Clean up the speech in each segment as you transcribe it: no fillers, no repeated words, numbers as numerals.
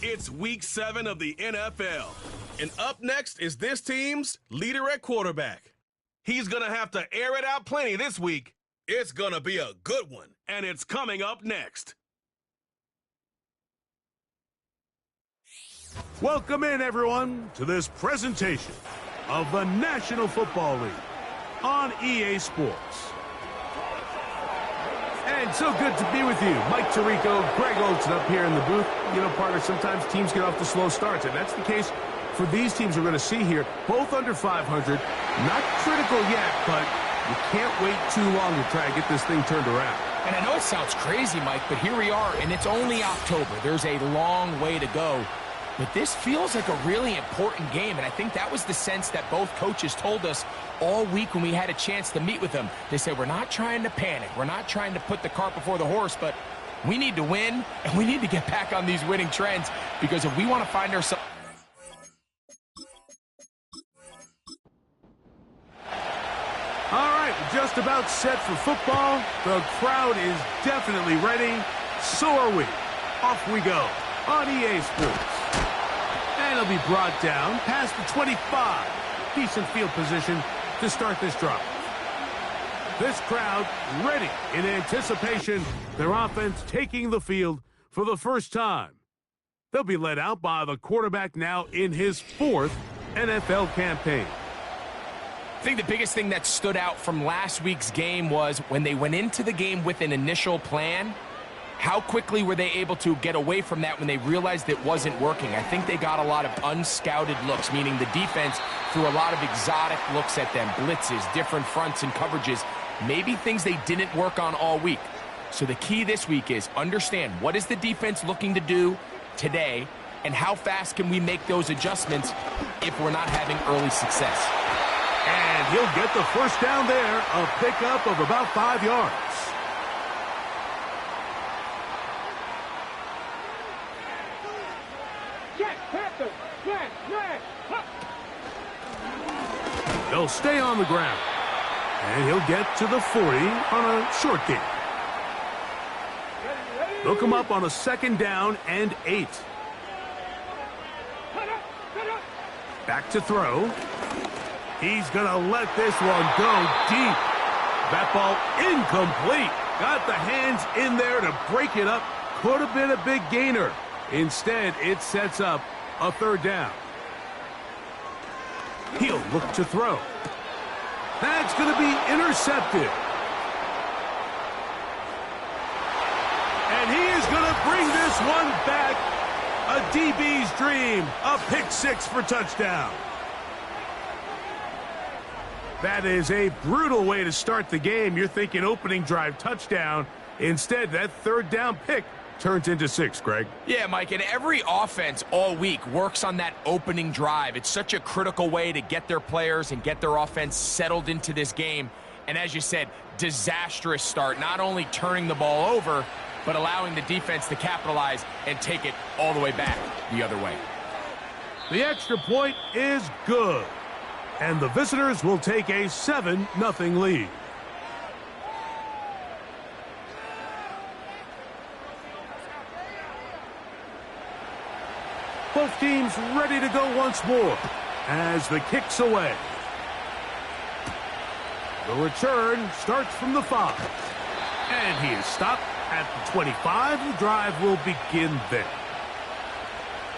It's week 7 of the NFL. And up next is this team's leader at quarterback. He's going to have to air it out plenty this week. It's going to be a good one, and it's coming up next. Welcome in, everyone, to this presentation of the National Football League on EA Sports. And so good to be with you. Mike Tirico, Greg Olson up here in the booth. You know, partner, sometimes teams get off to slow starts, and that's the case for these teams we're going to see here. Both under 500. Not critical yet, but you can't wait too long to try and get this thing turned around. And I know it sounds crazy, Mike, but here we are, and it's only October. There's a long way to go. But this feels like a really important game, and I think that was the sense that both coaches told us all week when we had a chance to meet with them. They said, we're not trying to panic. We're not trying to put the cart before the horse, but we need to win, and we need to get back on these winning trends, because if we want to find ourselves... All right, just about set for football. The crowd is definitely ready. So are we. Off we go on EA Sports. And it'll be brought down past the 25. Decent field position to start this drive. This crowd ready in anticipation. Their offense taking the field for the first time. They'll be led out by the quarterback now in his 4th NFL campaign. I think the biggest thing that stood out from last week's game was when they went into the game with an initial plan, how quickly were they able to get away from that when they realized it wasn't working? I think they got a lot of unscouted looks, meaning the defense threw a lot of exotic looks at them, blitzes, different fronts and coverages, maybe things they didn't work on all week. So the key this week is understand what is the defense looking to do today, and how fast can we make those adjustments if we're not having early success. And he'll get the first down there, a pickup of about 5 yards. He'll stay on the ground. And he'll get to the 40 on a short game. They'll come up on a 2nd down and 8. Back to throw. He's going to let this one go deep. That ball incomplete. Got the hands in there to break it up. Could have been a big gainer. Instead, it sets up a 3rd down. He'll look to throw. That's going to be intercepted. And he is going to bring this one back. A DB's dream. A pick 6 for touchdown. That is a brutal way to start the game. You're thinking opening drive touchdown. Instead, that 3rd down pick turns into 6, Greg. Yeah, Mike, and every offense all week works on that opening drive. It's such a critical way to get their players and get their offense settled into this game. And as you said, disastrous start, not only turning the ball over, but allowing the defense to capitalize and take it all the way back the other way. The extra point is good. And the visitors will take a 7-0 lead. Both teams ready to go once more as the kick's away. The return starts from the 5. And he is stopped at the 25. The drive will begin there.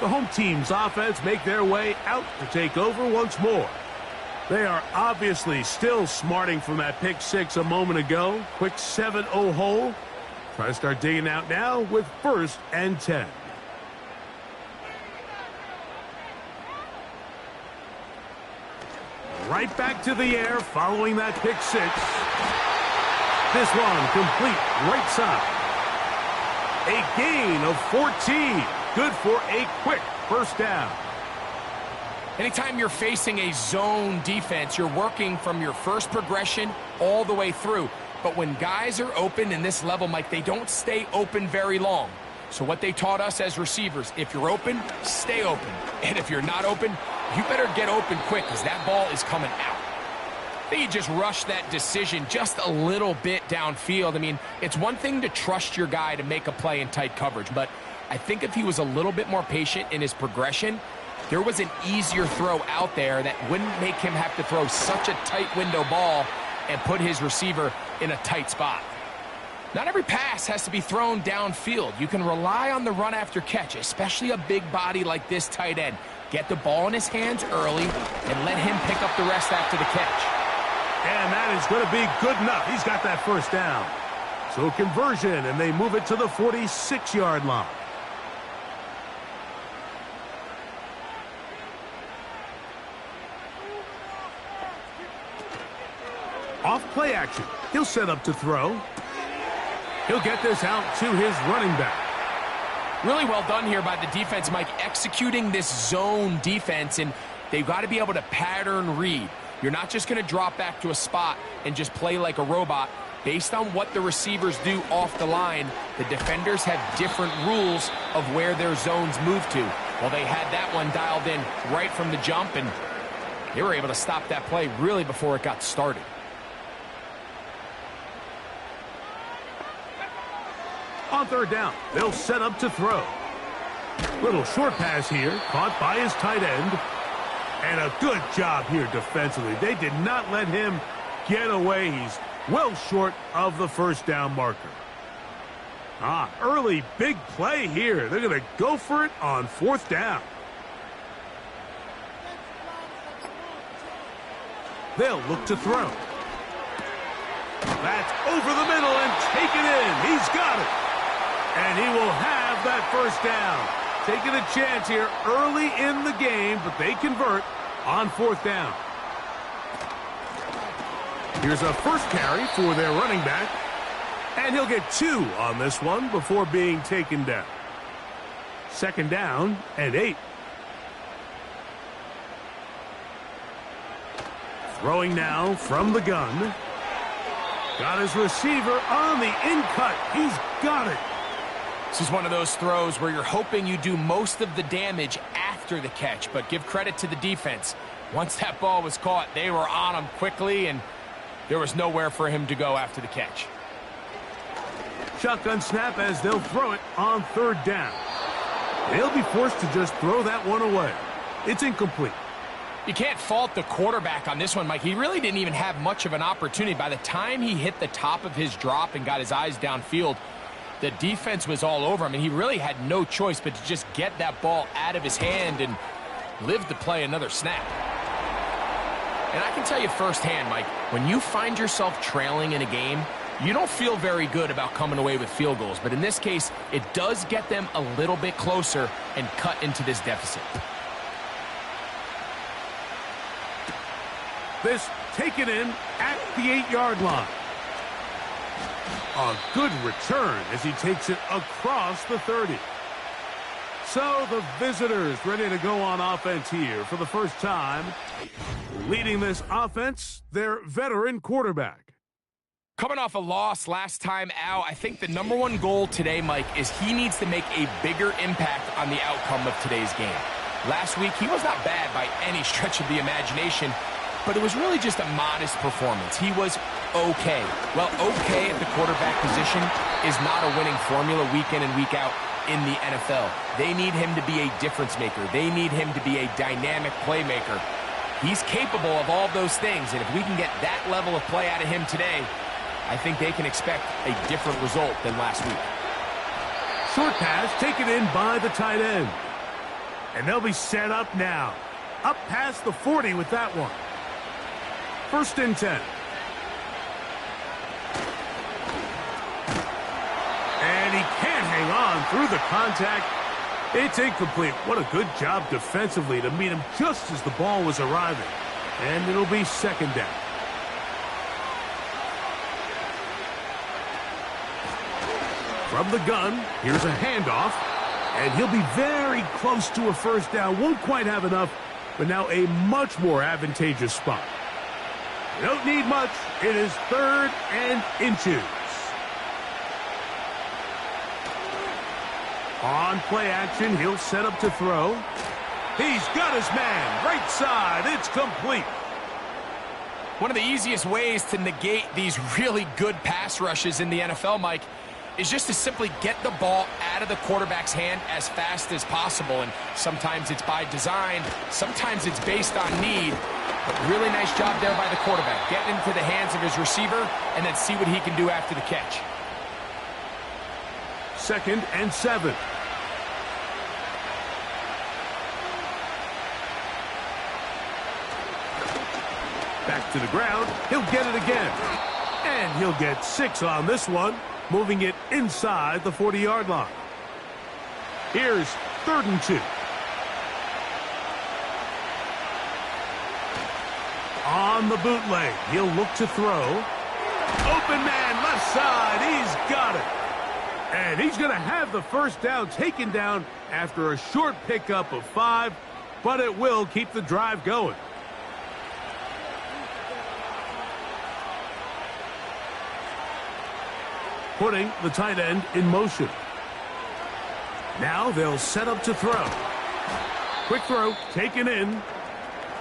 The home team's offense make their way out to take over once more. They are obviously still smarting from that pick 6 a moment ago. Quick 7-0 hole. Try to start digging out now with 1st and 10. Right back to the air following that pick 6. This one complete right side. A gain of 14. Good for a quick 1st down. Anytime you're facing a zone defense, you're working from your first progression all the way through. But when guys are open in this level, Mike, they don't stay open very long. So what they taught us as receivers, if you're open, stay open. And if you're not open, you better get open quick because that ball is coming out. I think you just rush that decision just a little bit downfield. I mean, it's one thing to trust your guy to make a play in tight coverage, but I think if he was a little bit more patient in his progression, there was an easier throw out there that wouldn't make him have to throw such a tight window ball and put his receiver in a tight spot. Not every pass has to be thrown downfield. You can rely on the run after catch, especially a big body like this tight end. Get the ball in his hands early and let him pick up the rest after the catch. And that is going to be good enough. He's got that first down. So conversion, and they move it to the 46-yard line. Off play action. He'll set up to throw. He'll get this out to his running back. Really well done here by the defense, Mike, executing this zone defense, and they've got to be able to pattern read. You're not just going to drop back to a spot and just play like a robot. Based on what the receivers do off the line, the defenders have different rules of where their zones move to. Well, they had that one dialed in right from the jump, and they were able to stop that play really before it got started. On third down, they'll set up to throw. Little short pass here, caught by his tight end. And a good job here defensively. They did not let him get away. He's well short of the first down marker. Early big play here. They're going to go for it on fourth down. They'll look to throw. That's over the middle and taken in. He's got it. And he will have that first down. Taking a chance here early in the game, but they convert on fourth down. Here's a first carry for their running back. And he'll get 2 on this one before being taken down. Second down and 8. Throwing now from the gun. Got his receiver on the in-cut. He's got it. This is one of those throws where you're hoping you do most of the damage after the catch, but give credit to the defense. Once that ball was caught, they were on him quickly, and there was nowhere for him to go after the catch. Shotgun snap as they'll throw it on third down. They'll be forced to just throw that one away. It's incomplete. You can't fault the quarterback on this one, Mike. He really didn't even have much of an opportunity. By the time he hit the top of his drop and got his eyes downfield, the defense was all over him, and he really had no choice but to just get that ball out of his hand and live to play another snap. And I can tell you firsthand, Mike, when you find yourself trailing in a game, you don't feel very good about coming away with field goals. But in this case, it does get them a little bit closer and cut into this deficit. This taken in at the 8-yard line. A good return as he takes it across the 30. So the visitors ready to go on offense here for the first time. Leading this offense, their veteran quarterback. Coming off a loss last time out, I think the #1 goal today, Mike, is he needs to make a bigger impact on the outcome of today's game. Last week, he was not bad by any stretch of the imagination, but it was really just a modest performance. He was okay. Well, okay at the quarterback position is not a winning formula week in and week out in the NFL. They need him to be a difference maker. They need him to be a dynamic playmaker. He's capable of all those things, and if we can get that level of play out of him today, I think they can expect a different result than last week. Short pass taken in by the tight end. And they'll be set up now. Up past the 40 with that one. First and 10. And he can't hang on through the contact. It's incomplete. What a good job defensively to meet him just as the ball was arriving. And it'll be second down. From the gun, here's a handoff. And he'll be very close to a first down. Won't quite have enough, but now a much more advantageous spot. Don't need much. It is 3rd and inches. On play action, he'll set up to throw. He's got his man. Right side. It's complete. One of the easiest ways to negate these really good pass rushes in the NFL, Mike, is just to simply get the ball out of the quarterback's hand as fast as possible. And sometimes it's by design, sometimes it's based on need. But really nice job there by the quarterback, getting into the hands of his receiver and then see what he can do after the catch. 2nd and 7. Back to the ground. He'll get it again. And he'll get 6 on this one, moving it inside the 40-yard line. Here's 3rd and 2. On the bootleg, he'll look to throw. Open man, left side, he's got it. And he's going to have the first down taken down after a short pickup of 5, but it will keep the drive going. Putting the tight end in motion. Now they'll set up to throw. Quick throw, taken in.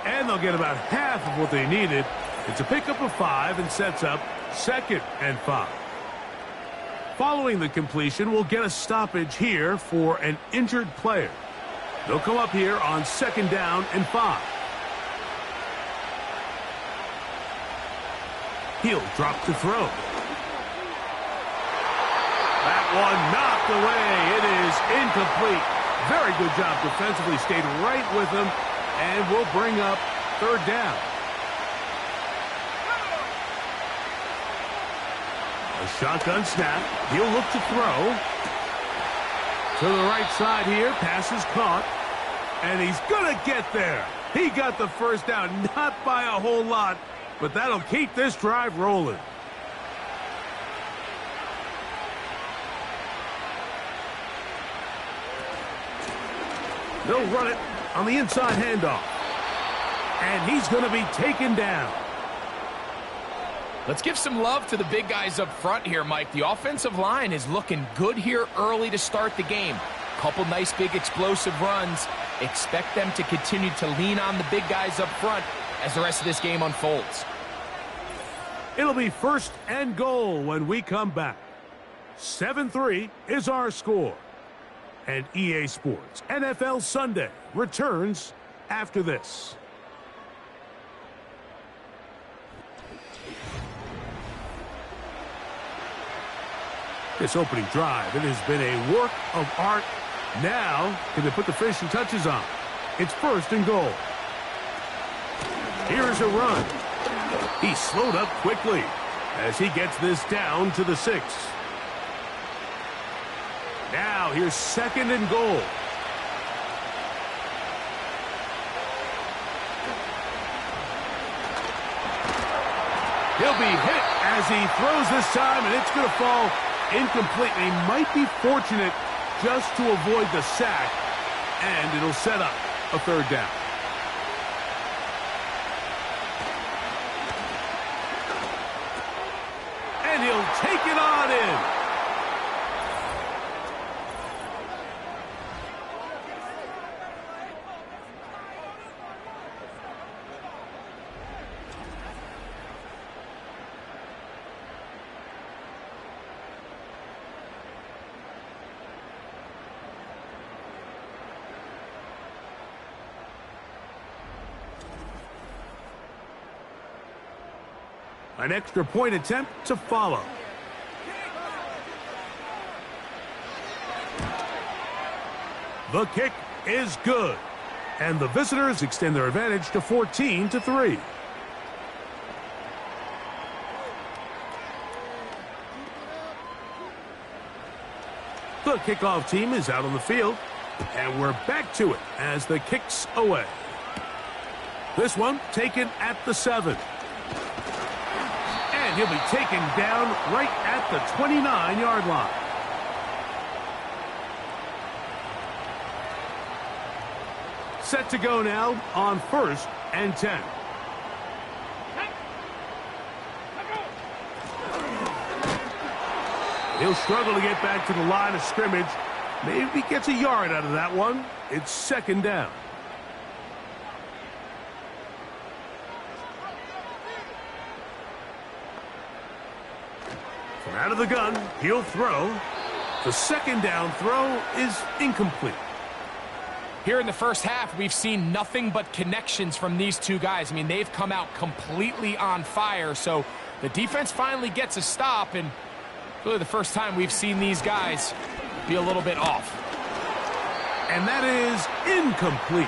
And they'll get about half of what they needed. It's a pickup of 5 and sets up 2nd and 5. Following the completion, we'll get a stoppage here for an injured player. They'll come up here on 2nd down and 5. He'll drop to throw. That one knocked away. It is incomplete. Very good job defensively. Stayed right with him. And we'll bring up 3rd down. A shotgun snap. He'll look to throw. To the right side here. Pass is caught. And he's going to get there. He got the first down. Not by a whole lot. But that'll keep this drive rolling. They'll run it on the inside handoff. And he's going to be taken down. Let's give some love to the big guys up front here, Mike. The offensive line is looking good here early to start the game. Couple nice big explosive runs. Expect them to continue to lean on the big guys up front as the rest of this game unfolds. It'll be 1st and goal when we come back. 7-3 is our score. And EA Sports NFL Sunday returns after this. This opening drive, it has been a work of art. Now, can they put the finishing touches on? It's 1st and goal. Here's a run. He slowed up quickly as he gets this down to the 6. Now, here's 2nd and goal. He'll be hit as he throws this time, and it's going to fall incomplete. He might be fortunate just to avoid the sack, and it'll set up a 3rd down. And he'll take it on in. An extra point attempt to follow. The kick is good. And the visitors extend their advantage to 14-3. The kickoff team is out on the field. And we're back to it as the kick's away. This one taken at the 7. And he'll be taken down right at the 29-yard line. Set to go now on 1st and 10. He'll struggle to get back to the line of scrimmage. Maybe gets a yard out of that one. It's 2nd down. Out of the gun, he'll throw. The second down throw is incomplete. Here in the first half, we've seen nothing but connections from these two guys. I mean, they've come out completely on fire, so the defense finally gets a stop, and really the first time we've seen these guys be a little bit off. And that is incomplete.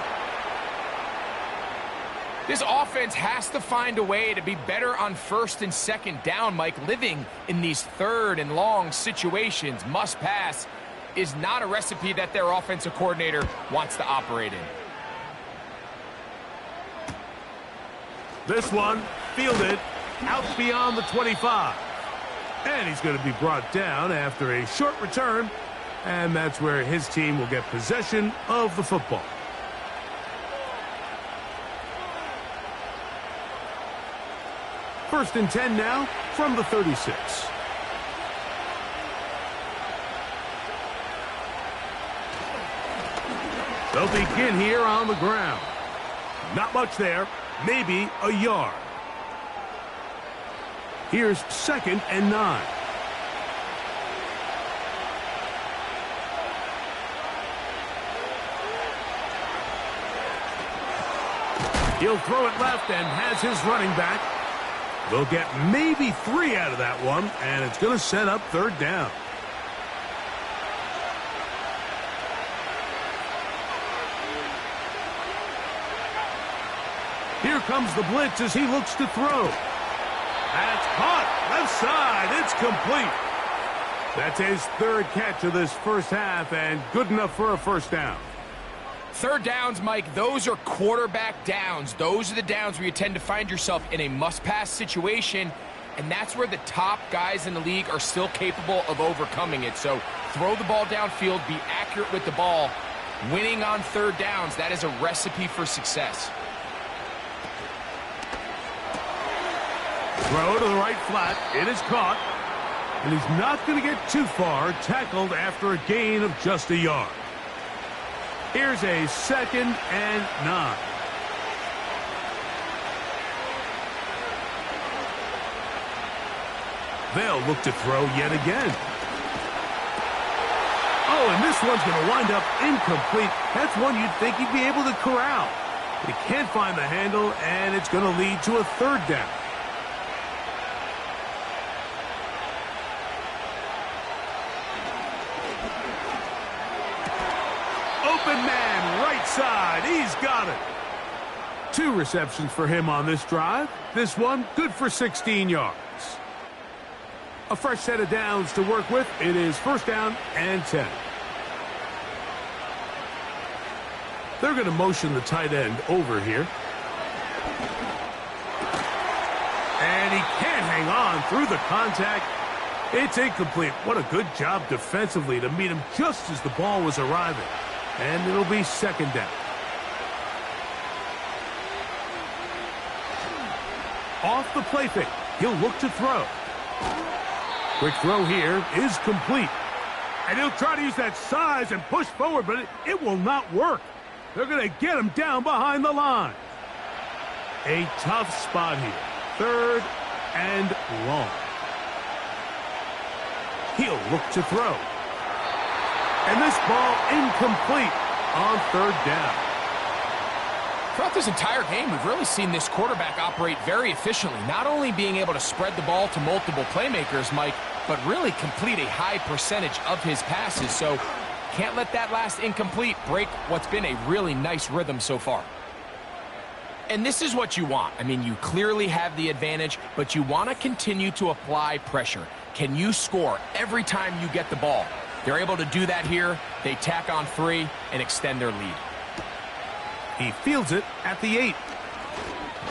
This offense has to find a way to be better on first and second down, Mike. Living in these third and long situations, must pass, is not a recipe that their offensive coordinator wants to operate in. This one fielded out beyond the 25. And he's going to be brought down after a short return. And that's where his team will get possession of the football. First and 10 now from the 36. They'll begin here on the ground. Not much there, maybe a yard. Here's 2nd and 9. He'll throw it left and has his running back. They'll get maybe 3 out of that one, and it's going to set up 3rd down. Here comes the blitz as he looks to throw. That's caught. Left side. It's complete. That's his 3rd catch of this first half, and good enough for a first down. 3rd downs, Mike, those are quarterback downs. Those are the downs where you tend to find yourself in a must-pass situation, and that's where the top guys in the league are still capable of overcoming it. So throw the ball downfield, be accurate with the ball. Winning on 3rd downs, that is a recipe for success. Throw to the right flat. It is caught. And he's not going to get too far. Tackled after a gain of just a yard. Here's a 2nd and 9. They'll look to throw yet again. Oh, and this one's going to wind up incomplete. That's one you'd think he'd be able to corral. He can't find the handle, and it's going to lead to a 3rd down. Open man, right side. He's got it. 2 receptions for him on this drive. This one, good for 16 yards. A fresh set of downs to work with. It is 1st down and 10. They're going to motion the tight end over here. And he can't hang on through the contact. It's incomplete. What a good job defensively to meet him just as the ball was arriving. And it'll be 2nd down. Off the play fake. He'll look to throw. Quick throw here is complete. And he'll try to use that size and push forward, but it will not work. They're going to get him down behind the line. A tough spot here. 3rd and long. He'll look to throw. And this ball incomplete on 3rd down. Throughout this entire game, we've really seen this quarterback operate very efficiently, not only being able to spread the ball to multiple playmakers, Mike, but really complete a high percentage of his passes. So can't let that last incomplete break what's been a really nice rhythm so far. And this is what you want. I mean, you clearly have the advantage, but you want to continue to apply pressure. Can you score every time you get the ball? They're able to do that here. They tack on 3 and extend their lead. He fields it at the 8.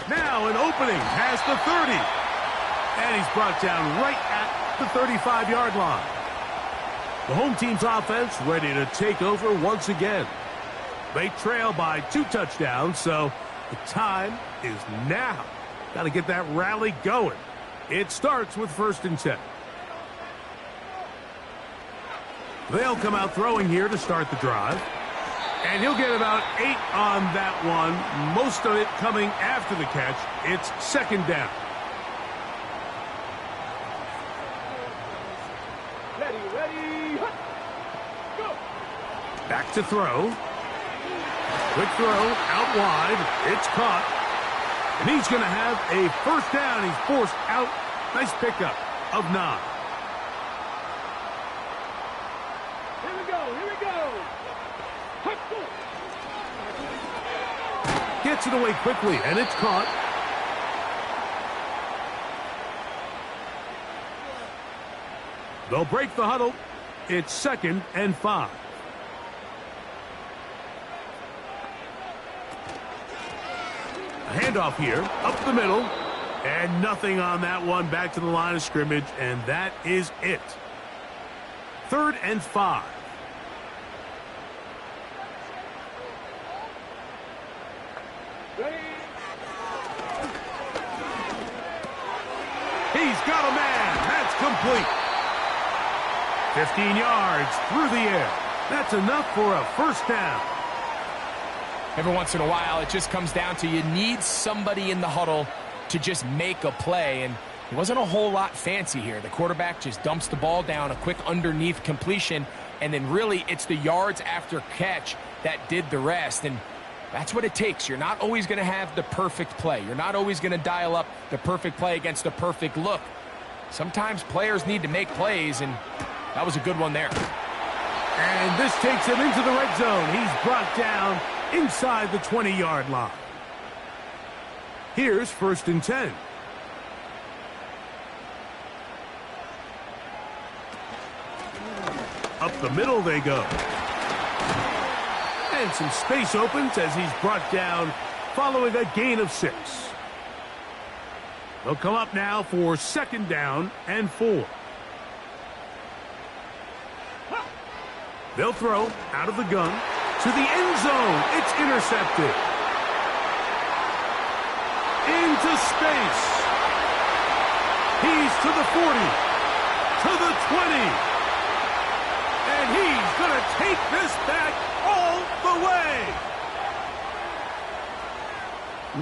Now an opening past the 30. And he's brought down right at the 35-yard line. The home team's offense ready to take over once again. They trail by 2 touchdowns, so the time is now. Got to get that rally going. It starts with 1st and 10. They'll come out throwing here to start the drive. And he'll get about 8 on that one. Most of it coming after the catch. It's 2nd down. Back to throw. Quick throw, out wide. It's caught. And he's going to have a first down. He's forced out. Nice pickup of 9. Here we go. Gets it away quickly, and it's caught. They'll break the huddle. It's 2nd and 5. A handoff here, up the middle, and nothing on that one. Back to the line of scrimmage, and that is it. 3rd and 5. Ready? He's got a man. That's complete. 15 yards through the air. That's enough for a first down. Every once in a while, it just comes down to you need somebody in the huddle to just make a play, and it wasn't a whole lot fancy here. The quarterback just dumps the ball down, a quick underneath completion, and then really it's the yards after catch that did the rest, and that's what it takes. You're not always going to have the perfect play. You're not always going to dial up the perfect play against the perfect look. Sometimes players need to make plays, and that was a good one there. And this takes him into the red zone. He's brought down inside the 20-yard line. Here's 1st and 10. Up the middle they go. And some space opens as he's brought down following a gain of 6. They'll come up now for 2nd down and 4. They'll throw out of the gun to the end zone. It's intercepted. Into space. He's to the 40, to the 20. And he's going to take this back all the way.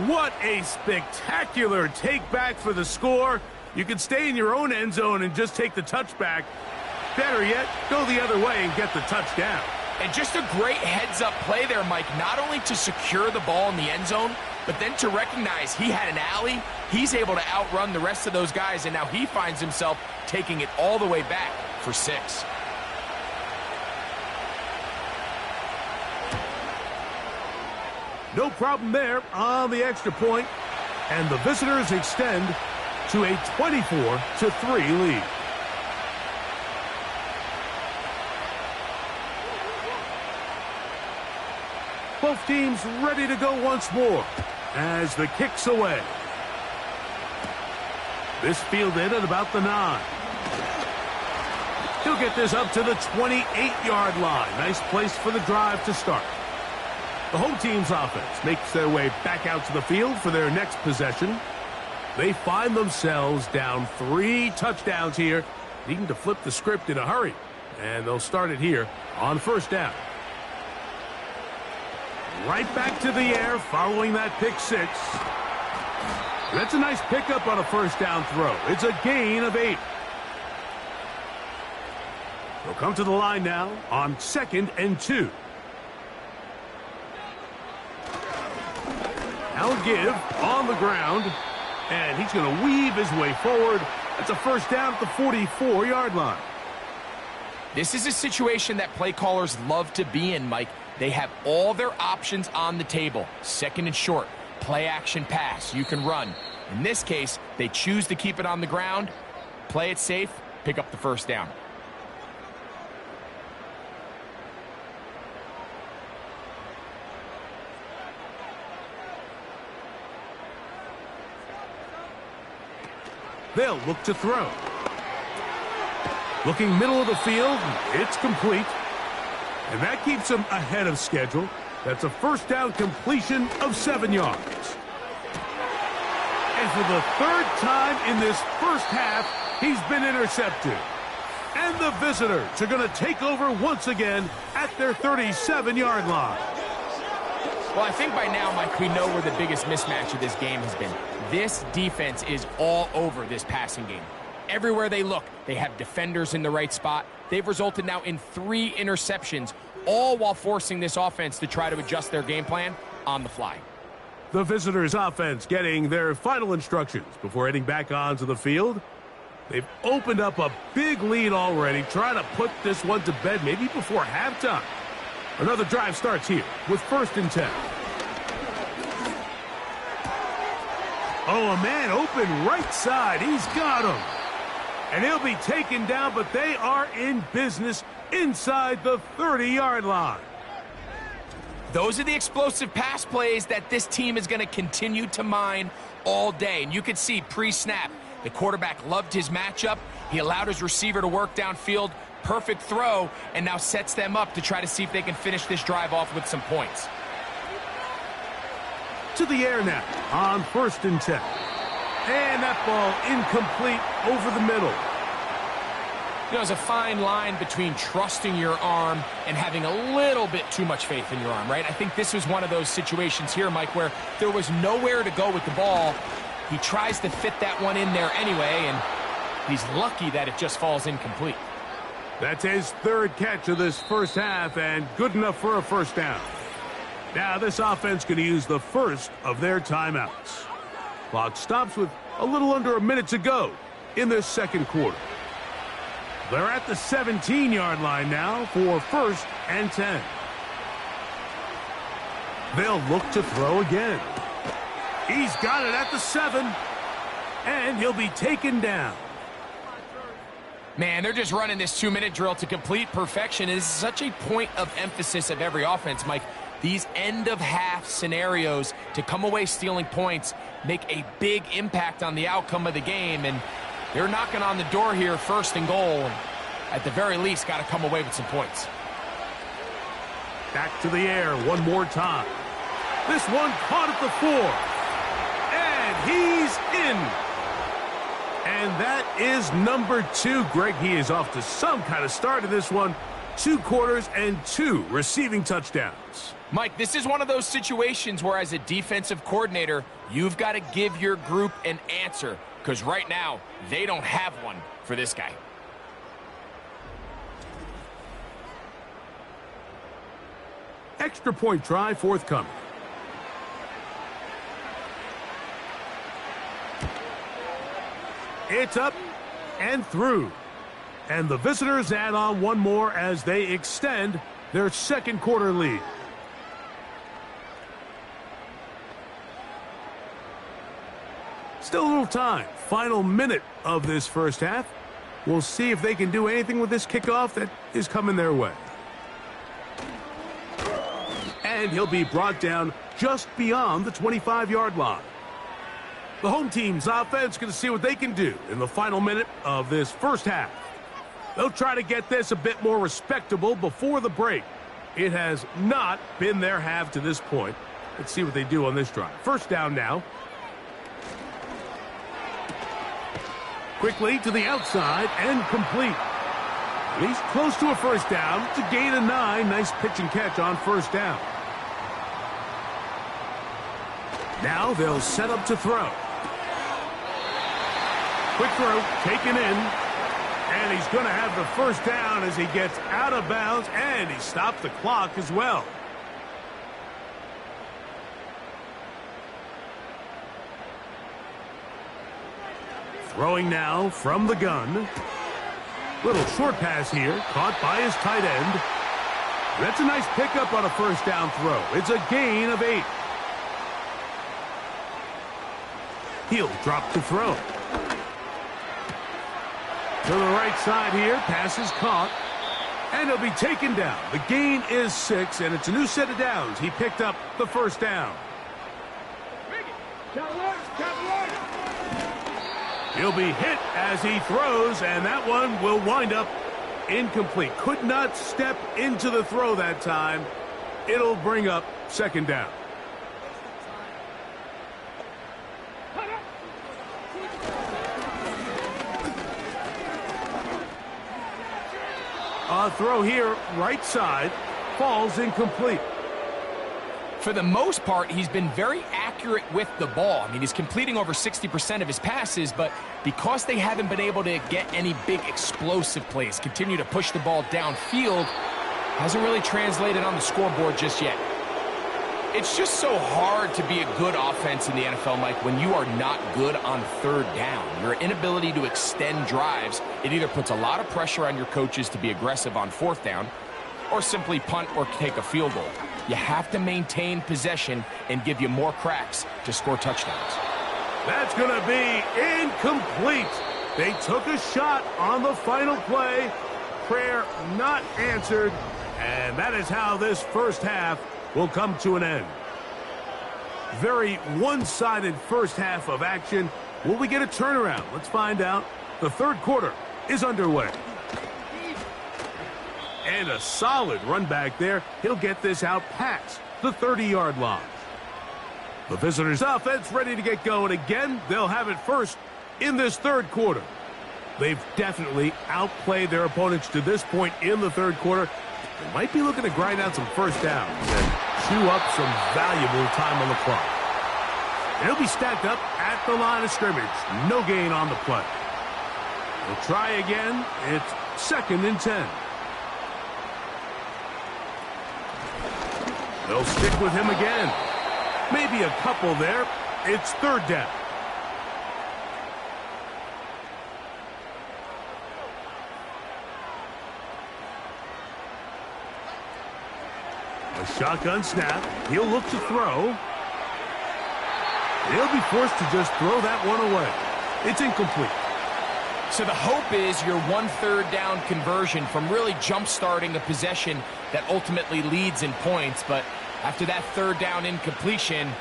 What a spectacular take back for the score. You can stay in your own end zone and just take the touchback. Better yet, go the other way and get the touchdown. And just a great heads-up play there, Mike, not only to secure the ball in the end zone, but then to recognize he had an alley. He's able to outrun the rest of those guys, and now he finds himself taking it all the way back for 6. No problem there on the extra point, and the visitors extend to a 24-3 lead. Both teams ready to go once more as the kick's away. This fielded at about the 9. He'll get this up to the 28-yard line. Nice place for the drive to start. The home team's offense makes their way back out to the field for their next possession. They find themselves down 3 touchdowns here, needing to flip the script in a hurry. And they'll start it here on 1st down. Right back to the air following that pick 6. That's a nice pickup on a 1st down throw. It's a gain of 8. They'll come to the line now on 2nd and 2. Now give on the ground, and he's going to weave his way forward. That's a 1st down at the 44-yard line. This is a situation that play callers love to be in, Mike. They have all their options on the table. 2nd and short, play action pass, you can run. In this case, they choose to keep it on the ground, play it safe, pick up the 1st down. They'll look to throw. Looking middle of the field, it's complete. And that keeps him ahead of schedule. That's a 1st down completion of 7 yards. And for the 3rd time in this first half, he's been intercepted. And the visitors are going to take over once again at their 37-yard line. Well, I think by now, Mike, we know where the biggest mismatch of this game has been. This defense is all over this passing game. everywhere they look, they have defenders in the right spot. They've resulted now in 3 interceptions, all while forcing this offense to try to adjust their game plan on the fly. The visitors' offense getting their final instructions before heading back onto the field. They've opened up a big lead already, trying to put this one to bed maybe before halftime. Another drive starts here with 1st and 10. Oh, a man open right side. He's got him. And he'll be taken down, but they are in business inside the 30-yard line. Those are the explosive pass plays that this team is going to continue to mine all day. And you can see pre-snap, the quarterback loved his matchup. He allowed his receiver to work downfield. Perfect throw, and now sets them up to try to see if they can finish this drive off with some points. To the air now on 1st and 10. And that ball incomplete over the middle. You know, there's a fine line between trusting your arm and having a little bit too much faith in your arm, right? I think this was one of those situations here, Mike, where there was nowhere to go with the ball. He tries to fit that one in there anyway, and he's lucky that it just falls incomplete. That's his 3rd catch of this first half, and good enough for a 1st down. Now this offense going to use the first of their timeouts. Clock stops with a little under a minute to go in this 2nd quarter. They're at the 17-yard line now for 1st and 10. They'll look to throw again. He's got it at the 7, and he'll be taken down. Man, they're just running this 2-minute drill to complete perfection. It is such a point of emphasis of every offense, Mike. These end-of-half scenarios to come away stealing points make a big impact on the outcome of the game, and they're knocking on the door here, 1st and goal, and at the very least got to come away with some points. Back to the air one more time. This one caught at the 4, and he's in. And that is number 2. Greg, he is off to some kind of start in this one. 2 quarters and 2 receiving touchdowns. Mike, this is one of those situations where as a defensive coordinator, you've got to give your group an answer, because right now, they don't have one for this guy. Extra point try forthcoming. It's up and through. And the visitors add on one more as they extend their 2nd quarter lead. Still a little time. Final minute of this first half. We'll see if they can do anything with this kickoff that is coming their way. And he'll be brought down just beyond the 25-yard line. The home team's offense going to see what they can do in the final minute of this first half. They'll try to get this a bit more respectable before the break. It has not been their half to this point. Let's see what they do on this drive. 1st down now. Quickly to the outside and complete. At least close to a 1st down. It's a gain of 9. Nice pitch and catch on 1st down. Now they'll set up to throw. Quick throw, taken in, and he's going to have the 1st down as he gets out of bounds, and he stopped the clock as well. Throwing now from the gun. Little short pass here, caught by his tight end. That's a nice pickup on a 1st down throw. It's a gain of 8. He'll drop to throw. To the right side here, pass is caught, and he'll be taken down. The gain is 6, and it's a new set of downs. He picked up the 1st down. He'll be hit as he throws, and that one will wind up incomplete. Could not step into the throw that time. It'll bring up 2nd down. A throw here, right side, falls incomplete. For the most part, he's been very accurate accurate with the ball. I mean, he's completing over 60% of his passes, but because they haven't been able to get any big explosive plays, continue to push the ball downfield, hasn't really translated on the scoreboard just yet. It's just so hard to be a good offense in the NFL, Mike, when you are not good on third down. Your inability to extend drives, it either puts a lot of pressure on your coaches to be aggressive on fourth down or simply punt or take a field goal. You have to maintain possession and give you more cracks to score touchdowns. That's going to be incomplete. They took a shot on the final play. Prayer not answered. And that is how this first half will come to an end. Very one-sided first half of action. Will we get a turnaround? Let's find out. The third quarter is underway. And a solid run back there. He'll get this out past the 30-yard line. The visitors' offense ready to get going again. They'll have it first in this third quarter. They've definitely outplayed their opponents to this point in the third quarter. They might be looking to grind out some first downs and chew up some valuable time on the clock. And he'll be stacked up at the line of scrimmage. No gain on the play. They'll try again. It's 2nd and 10. They'll stick with him again. Maybe a couple there. It's 3rd down. A shotgun snap. He'll look to throw. He'll be forced to just throw that one away. It's incomplete. So the hope is your 1/3 down conversion from really jump-starting a possession that ultimately leads in points. But after that 3rd down incompletion,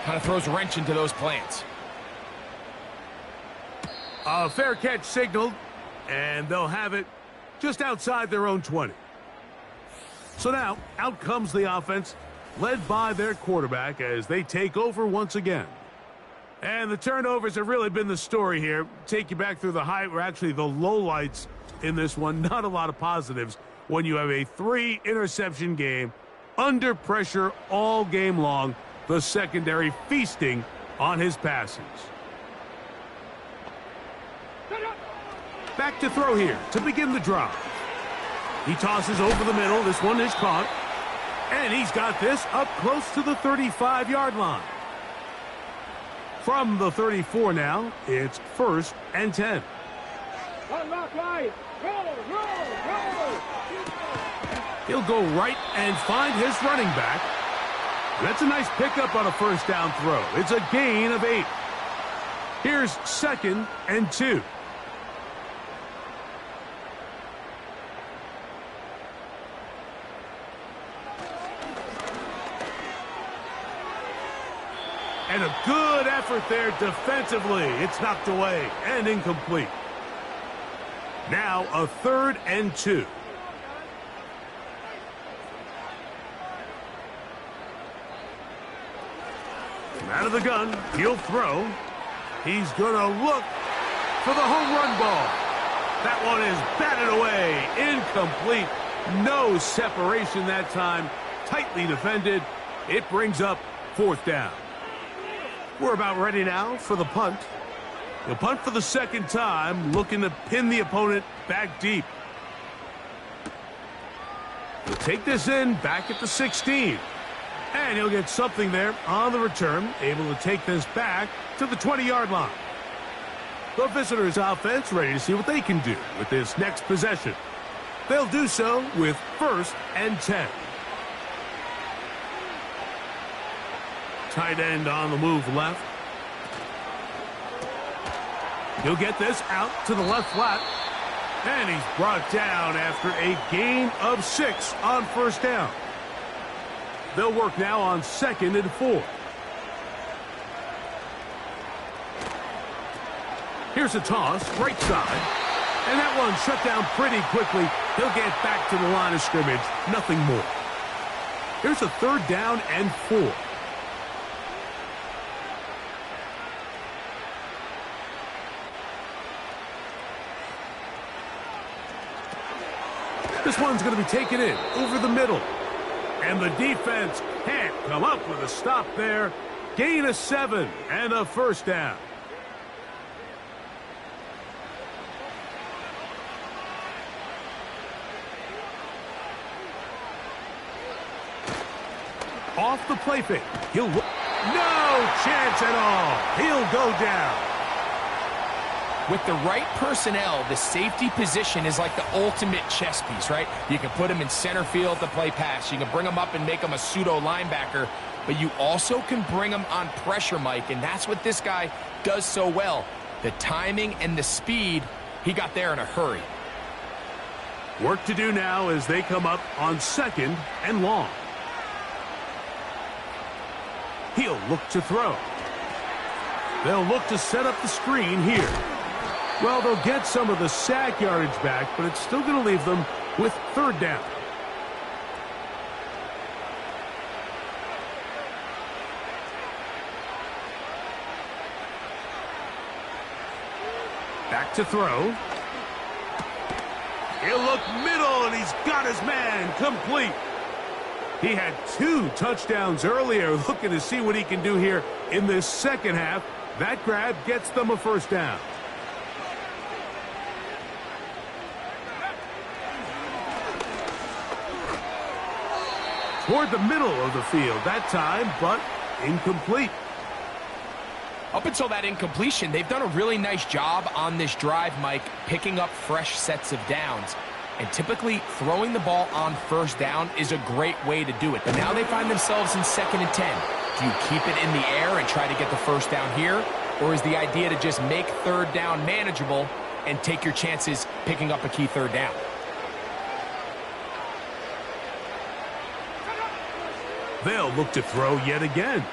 kind of throws a wrench into those plans. A fair catch signaled, and they'll have it just outside their own 20. So now, out comes the offense, led by their quarterback as they take over once again. And the turnovers have really been the story here. Take you back through the high, or actually the lowlights in this one. Not a lot of positives when you have a 3-interception game, under pressure all game long, the secondary feasting on his passes. Back to throw here to begin the drive. He tosses over the middle. This one is caught. And he's got this up close to the 35-yard line. From the 34 now, it's 1st and 10. He'll go right and find his running back. That's a nice pickup on a first down throw. It's a gain of 8. Here's 2nd and 2. And a good effort there defensively. It's knocked away and incomplete. Now a 3rd and 2. Out of the gun, he'll throw. He's going to look for the home run ball. That one is batted away. Incomplete. No separation that time. Tightly defended. It brings up 4th down. We're about ready now for the punt. He'll punt for the 2nd time, looking to pin the opponent back deep. He'll take this in back at the 16. And he'll get something there on the return, able to take this back to the 20-yard line. The visitors' offense ready to see what they can do with this next possession. They'll do so with 1st and 10. Tight end on the move left. He'll get this out to the left flat. And he's brought down after a gain of 6 on 1st down. They'll work now on 2nd and 4. Here's a toss, right side. And that one shut down pretty quickly. He'll get back to the line of scrimmage. Nothing more. Here's a 3rd down and 4. This one's going to be taken in over the middle. And the defense can't come up with a stop there. Gain of 7 and a first down. Off the play fake. He'll... No chance at all. He'll go down. With the right personnel, the safety position is like the ultimate chess piece, right? You can put him in center field to play pass. You can bring him up and make him a pseudo linebacker, but you also can bring him on pressure, Mike, and that's what this guy does so well. The timing and the speed, he got there in a hurry. Work to do now as they come up on 2nd and long. He'll look to throw. They'll look to set up the screen here. Well, they'll get some of the sack yardage back, but it's still going to leave them with 3rd down. Back to throw. He'll look middle, and he's got his man complete. He had 2 touchdowns earlier, looking to see what he can do here in this second half. That grab gets them a first down. Toward the middle of the field that time, but incomplete. Up until that incompletion, they've done a really nice job on this drive, Mike, picking up fresh sets of downs. And typically, throwing the ball on 1st down is a great way to do it. But now they find themselves in 2nd and 10. Do you keep it in the air and try to get the first down here? Or is the idea to just make 3rd down manageable and take your chances picking up a key 3rd down? They'll look to throw yet again.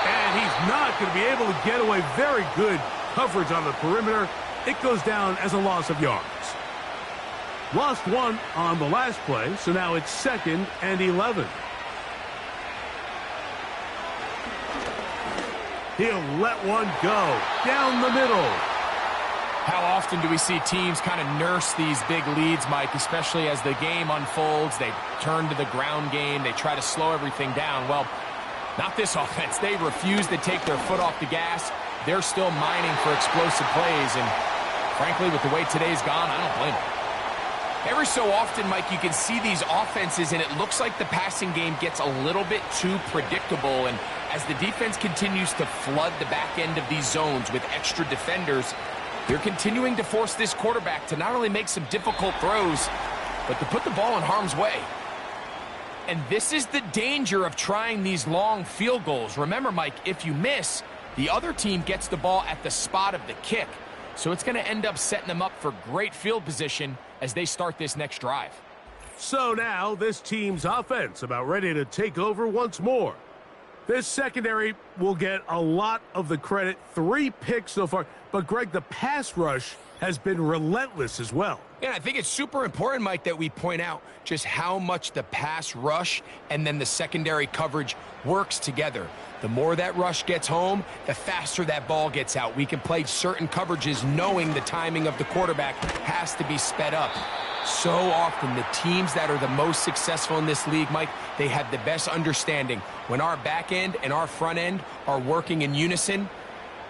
And he's not going to be able to get away. Very good coverage on the perimeter. It goes down as a loss of yards. Lost 1 on the last play, so now it's 2nd and 11. He'll let one go down the middle. How often do we see teams kind of nurse these big leads, Mike, especially as the game unfolds? They turn to the ground game. They try to slow everything down. Well, not this offense. They refuse to take their foot off the gas. They're still mining for explosive plays, and frankly, with the way today's gone, I don't blame them. Every so often, Mike, you can see these offenses, and it looks like the passing game gets a little bit too predictable, and as the defense continues to flood the back end of these zones with extra defenders, they're continuing to force this quarterback to not only make some difficult throws, but to put the ball in harm's way. And this is the danger of trying these long field goals. Remember, Mike, if you miss, the other team gets the ball at the spot of the kick. So it's going to end up setting them up for great field position as they start this next drive. So now this team's offense about ready to take over once more. This secondary will get a lot of the credit. 3 picks so far. But, Greg, the pass rush has been relentless as well. Yeah, I think it's super important, Mike, that we point out just how much the pass rush and then the secondary coverage works together. The more that rush gets home, the faster that ball gets out. We can play certain coverages knowing the timing of the quarterback has to be sped up. So often, the teams that are the most successful in this league, Mike, they have the best understanding. When our back end and our front end are working in unison,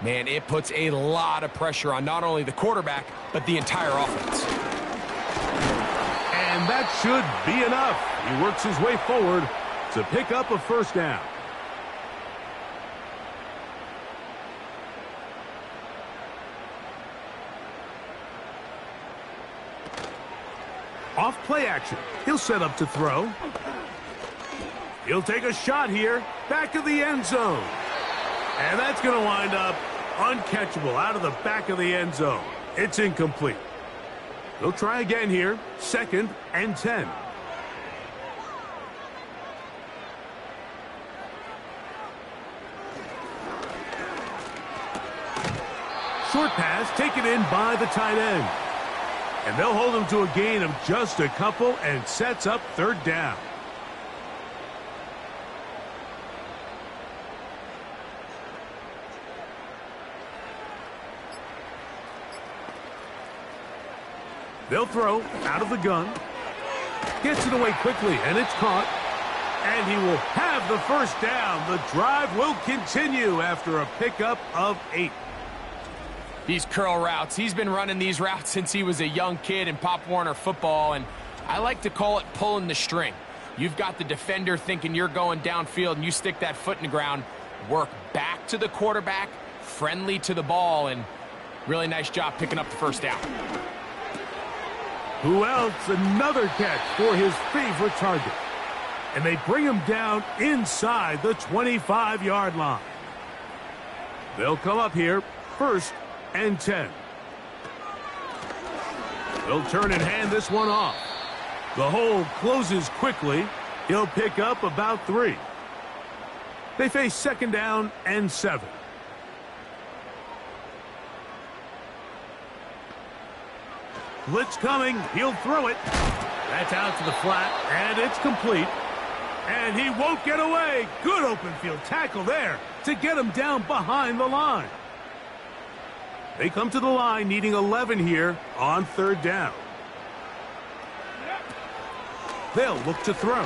man, it puts a lot of pressure on not only the quarterback, but the entire offense. And that should be enough. He works his way forward to pick up a first down. Off play action. He'll set up to throw. He'll take a shot here. Back of the end zone. And that's going to wind up uncatchable out of the back of the end zone. It's incomplete. They'll try again here. 2nd and 10. Short pass taken in by the tight end. And they'll hold him to a gain of just a couple and sets up 3rd down. They'll throw out of the gun. Gets it away quickly, and it's caught. And he will have the first down. The drive will continue after a pickup of 8. These curl routes, he's been running these routes since he was a young kid in Pop Warner football, and I like to call it pulling the string. You've got the defender thinking you're going downfield, and you stick that foot in the ground, work back to the quarterback, friendly to the ball, and really nice job picking up the first down. Who else? Another catch for his favorite target. And they bring him down inside the 25-yard line. They'll come up here, 1st and 10. They'll turn and hand this one off. The hole closes quickly. He'll pick up about 3. They face 2nd down and 7. Blitz coming. He'll throw it. That's out to the flat, and it's complete. And he won't get away. Good open field tackle there to get him down behind the line. They come to the line needing 11 here on 3rd down. They'll look to throw.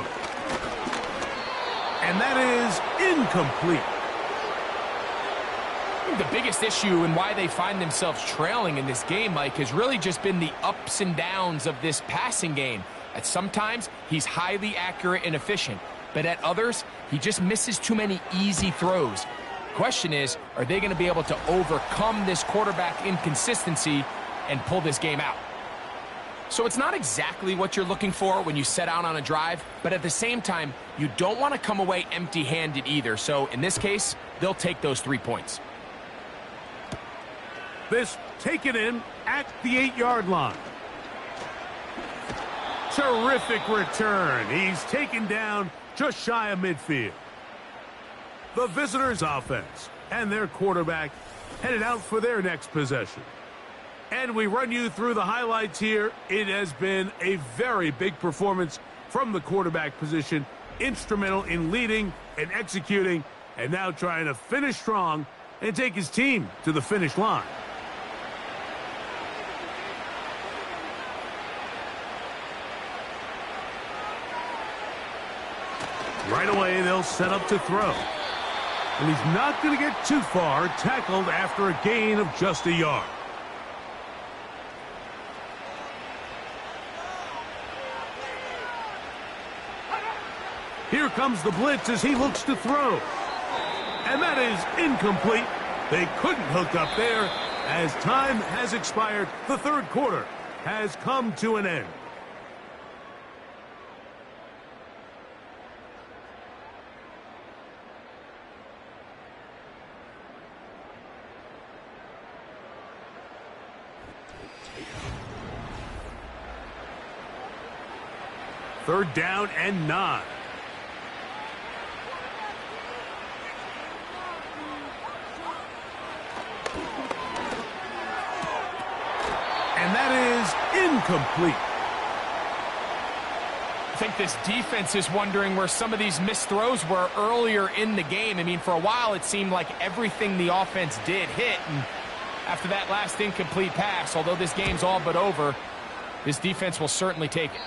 And that is incomplete. The biggest issue and why they find themselves trailing in this game, Mike, has really just been the ups and downs of this passing game. At sometimes, he's highly accurate and efficient, but at others, he just misses too many easy throws. Question is, are they going to be able to overcome this quarterback inconsistency and pull this game out? So it's not exactly what you're looking for when you set out on a drive, but at the same time, you don't want to come away empty-handed either. So in this case, they'll take those 3 points. This taken in at the 8-yard line. Terrific return. He's taken down just shy of midfield. The visitors' offense and their quarterback headed out for their next possession. And we run you through the highlights here. It has been a very big performance from the quarterback position. Instrumental in leading and executing, and now trying to finish strong and take his team to the finish line. Right away, they'll set up to throw. And he's not going to get too far, tackled after a gain of just a yard. Here comes the blitz as he looks to throw. And that is incomplete. They couldn't hook up there as time has expired. The 3rd quarter has come to an end. Third down and 9. And that is incomplete. I think this defense is wondering where some of these missed throws were earlier in the game. I mean, for a while it seemed like everything the offense did hit, and after that last incomplete pass, although this game's all but over, this defense will certainly take it.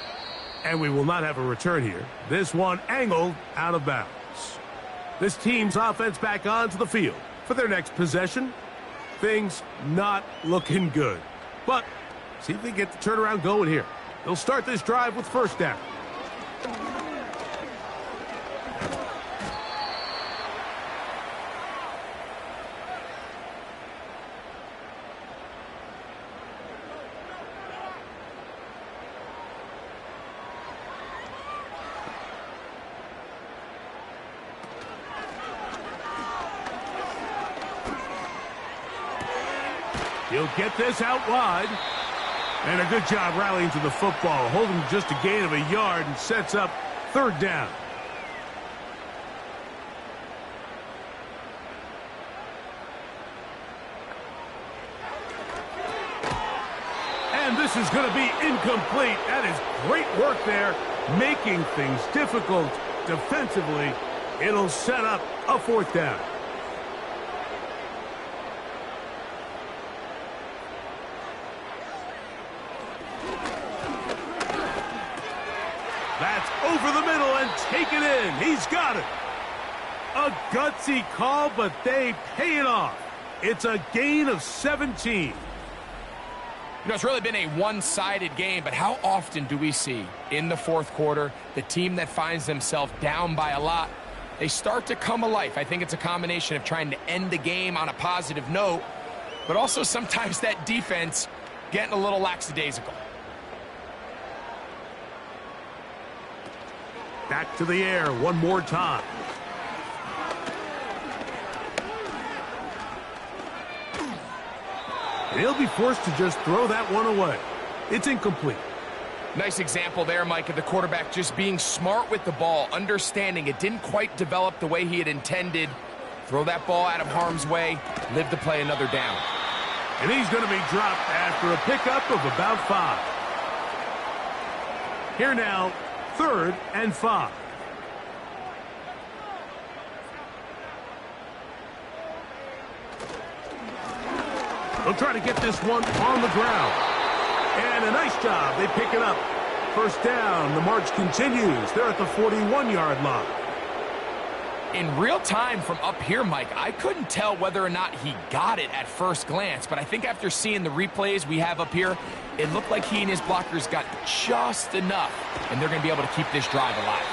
And we will not have a return here. This one angled out of bounds. This team's offense back onto the field for their next possession. Things not looking good. But see if they get the turnaround going here. They'll start this drive with 1st down. He'll get this out wide. And a good job rallying to the football, holding just a gain of a yard and sets up 3rd down. And this is going to be incomplete. That is great work there, making things difficult defensively. It'll set up a 4th down. That's over the middle and taken in. He's got it. A gutsy call, but they pay it off. It's a gain of 17. You know, it's really been a one-sided game, but how often do we see in the fourth quarter the team that finds themselves down by a lot, they start to come alive? I think it's a combination of trying to end the game on a positive note, but also sometimes that defense getting a little lackadaisical. Back to the air one more time. He'll be forced to just throw that one away. It's incomplete. Nice example there, Mike, of the quarterback just being smart with the ball, understanding it didn't quite develop the way he had intended. Throw that ball out of harm's way, live to play another down. And he's going to be dropped after a pickup of about 5. Here now, 3rd and 5. They'll try to get this one on the ground. And a nice job. They pick it up. First down. The march continues. They're at the 41-yard line. In real time from up here, Mike, I couldn't tell whether or not he got it at first glance, but I think after seeing the replays we have up here, it looked like he and his blockers got just enough, and they're going to be able to keep this drive alive.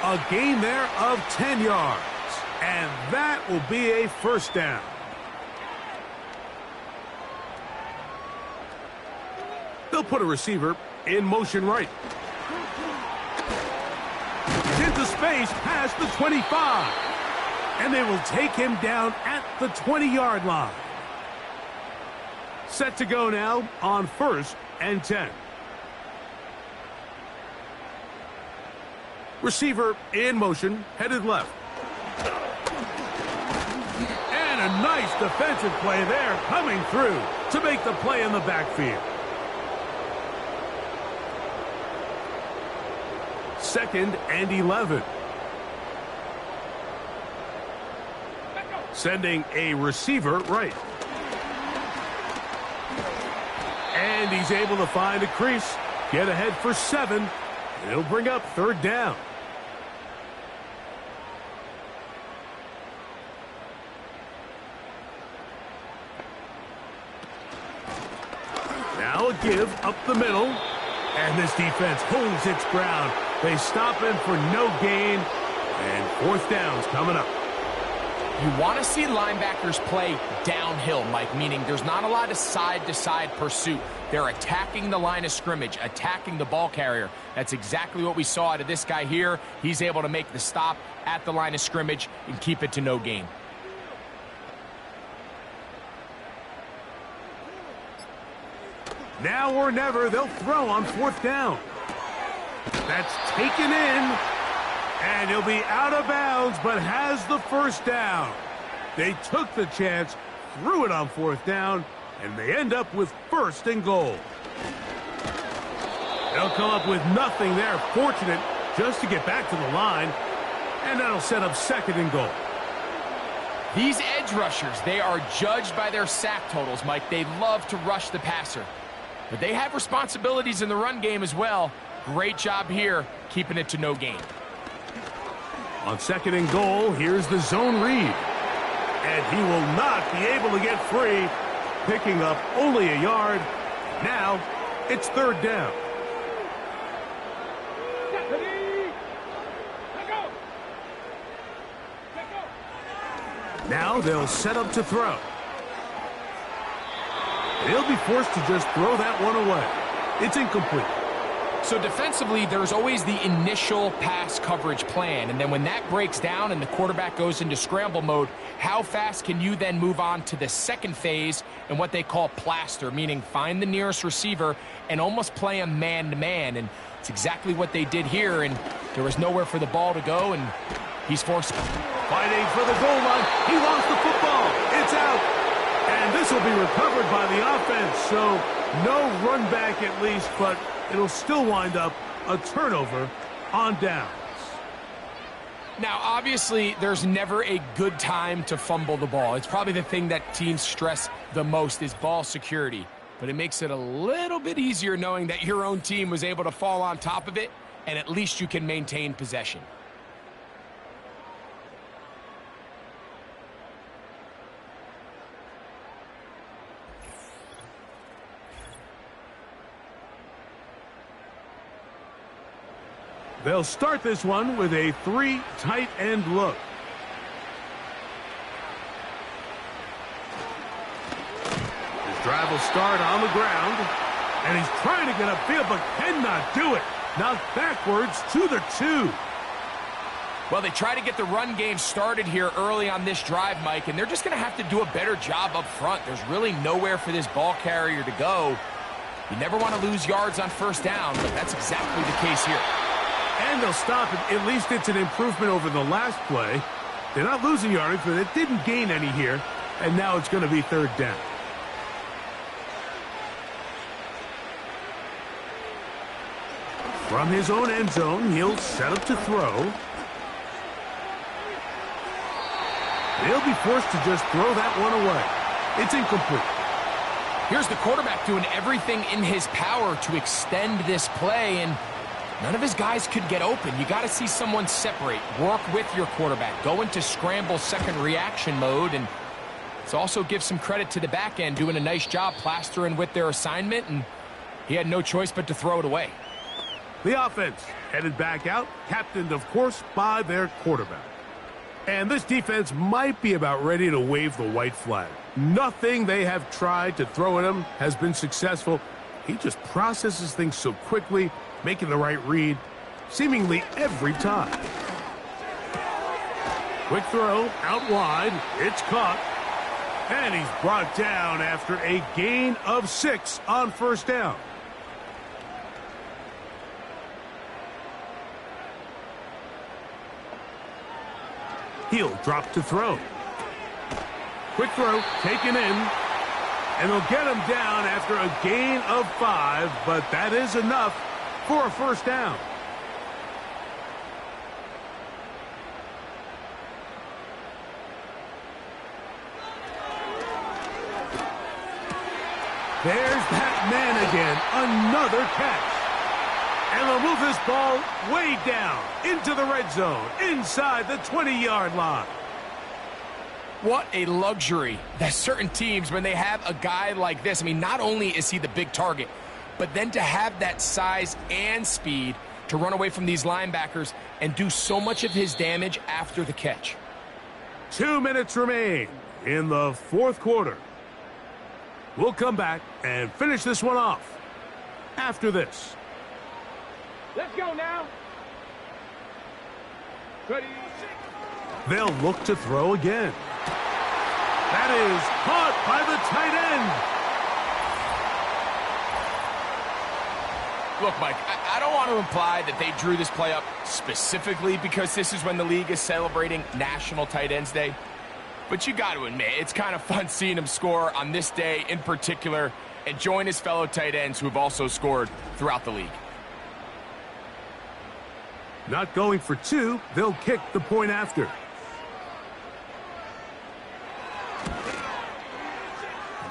A gain there of 10 yards, and that will be a first down. They'll put a receiver in motion right. He's into space past the 25. And they will take him down at the 20-yard line. Set to go now on 1st and 10. Receiver in motion, headed left. And a nice defensive play there coming through to make the play in the backfield. 2nd and 11. Sending a receiver right. And he's able to find a crease. Get ahead for 7. It'll bring up 3rd down. Now a give up the middle. And this defense holds its ground. They stop him for no gain. And 4th down's coming up. You want to see linebackers play downhill, Mike, meaning there's not a lot of side-to-side pursuit. They're attacking the line of scrimmage, attacking the ball carrier. That's exactly what we saw out of this guy here. He's able to make the stop at the line of scrimmage and keep it to no gain. Now or never, they'll throw on 4th down. That's taken in. And he'll be out of bounds, but has the first down. They took the chance, threw it on 4th down, and they end up with 1st and goal. They'll come up with nothing there. Fortunate just to get back to the line. And that'll set up 2nd and goal. These edge rushers, they are judged by their sack totals, Mike. They love to rush the passer. But they have responsibilities in the run game as well. Great job here, keeping it to no gain. On 2nd and goal, here's the zone read. And he will not be able to get free, picking up only a yard. Now, it's 3rd down. Now they'll set up to throw. He'll be forced to just throw that one away. It's incomplete. So defensively, there's always the initial pass coverage plan, and then when that breaks down and the quarterback goes into scramble mode, how fast can you then move on to the second phase and what they call plaster, meaning find the nearest receiver and almost play him man-to-man, and it's exactly what they did here, and there was nowhere for the ball to go, and he's forced. Fighting for the goal line. He lost the football. It's out. And this will be recovered by the offense, so no run back at least, but it'll still wind up a turnover on downs. Now, obviously, there's never a good time to fumble the ball. It's probably the thing that teams stress the most is ball security. But it makes it a little bit easier knowing that your own team was able to fall on top of it and at least you can maintain possession. They'll start this one with a 3 tight end look. His drive will start on the ground, and he's trying to get upfield but cannot do it. Knocked backwards to the 2. Well, they try to get the run game started here early on this drive, Mike, and they're just going to have to do a better job up front. There's really nowhere for this ball carrier to go. You never want to lose yards on first down, but that's exactly the case here. And they'll stop it. At least it's an improvement over the last play. They're not losing yardage, but it didn't gain any here. And now it's going to be 3rd down. From his own end zone, he'll set up to throw. He'll be forced to just throw that one away. It's incomplete. Here's the quarterback doing everything in his power to extend this play, and none of his guys could get open. You got to see someone separate, work with your quarterback, go into scramble second reaction mode, and let's also give some credit to the back end doing a nice job plastering with their assignment, and he had no choice but to throw it away. The offense headed back out, captained, of course, by their quarterback. And this defense might be about ready to wave the white flag. Nothing they have tried to throw at him has been successful. He just processes things so quickly, making the right read seemingly every time. Quick throw out wide. It's caught. And he's brought down after a gain of 6 on first down. He'll drop to throw. Quick throw taken in. And they'll get him down after a gain of 5, but that is enough for a first down. There's that man again. Another catch. And they'll move this ball way down into the red zone, inside the 20-yard line. What a luxury that certain teams, when they have a guy like this, I mean, not only is he the big target, but then to have that size and speed to run away from these linebackers and do so much of his damage after the catch. 2 minutes remain in the 4th quarter. We'll come back and finish this one off after this. Let's go now. Ready. They'll look to throw again. That is caught by the tight end. Look, Mike, I don't want to imply that they drew this play up specifically because this is when the league is celebrating National Tight Ends Day. But you got to admit, it's kind of fun seeing him score on this day in particular and join his fellow tight ends who have also scored throughout the league. Not going for 2, they'll kick the point after.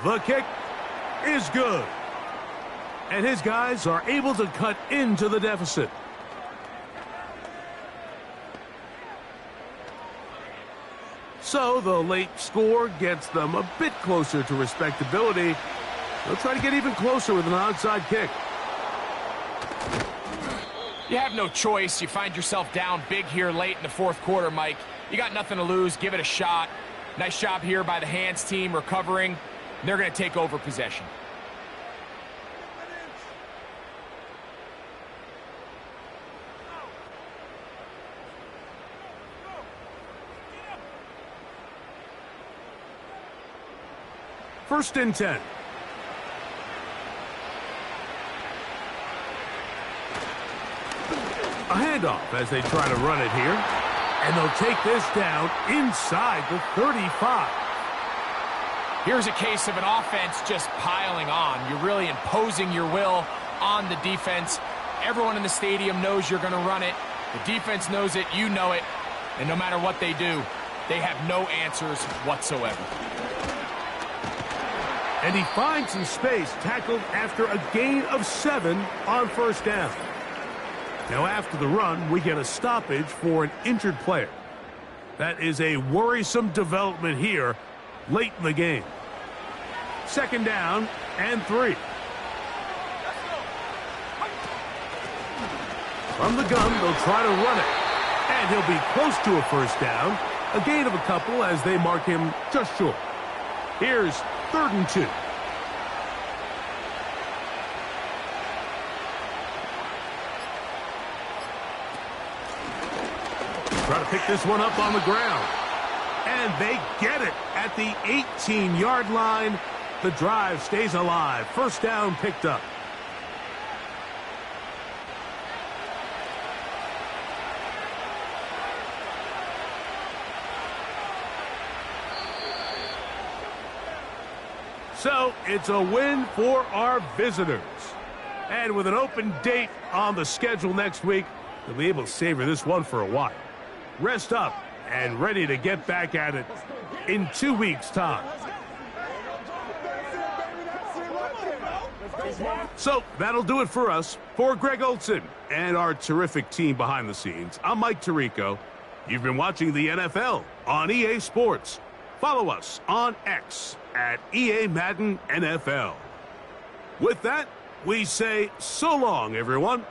The kick is good. And his guys are able to cut into the deficit. So the late score gets them a bit closer to respectability. They'll try to get even closer with an onside kick. You have no choice. You find yourself down big here late in the 4th quarter, Mike. You got nothing to lose. Give it a shot. Nice job here by the hands team recovering. They're going to take over possession. First and 10. A handoff as they try to run it here. And they'll take this down inside the 35. Here's a case of an offense just piling on. You're really imposing your will on the defense. Everyone in the stadium knows you're going to run it. The defense knows it. You know it. And no matter what they do, they have no answers whatsoever. And he finds some space, tackled after a gain of 7 on first down. Now after the run, we get a stoppage for an injured player. That is a worrisome development here late in the game. 2nd down and 3. From the gun, they'll try to run it. And he'll be close to a 1st down. A gain of a couple as they mark him just short. Here's 3rd and 2. Try to pick this one up on the ground. And they get it at the 18-yard line. The drive stays alive. 1st down picked up. So it's a win for our visitors. And with an open date on the schedule next week, they'll be able to savor this one for a while. Rest up and ready to get back at it in 2 weeks' time. So that'll do it for us. For Greg Olson and our terrific team behind the scenes, I'm Mike Tirico. You've been watching the NFL on EA Sports. Follow us on X at EA Madden NFL. With that, we say so long, everyone.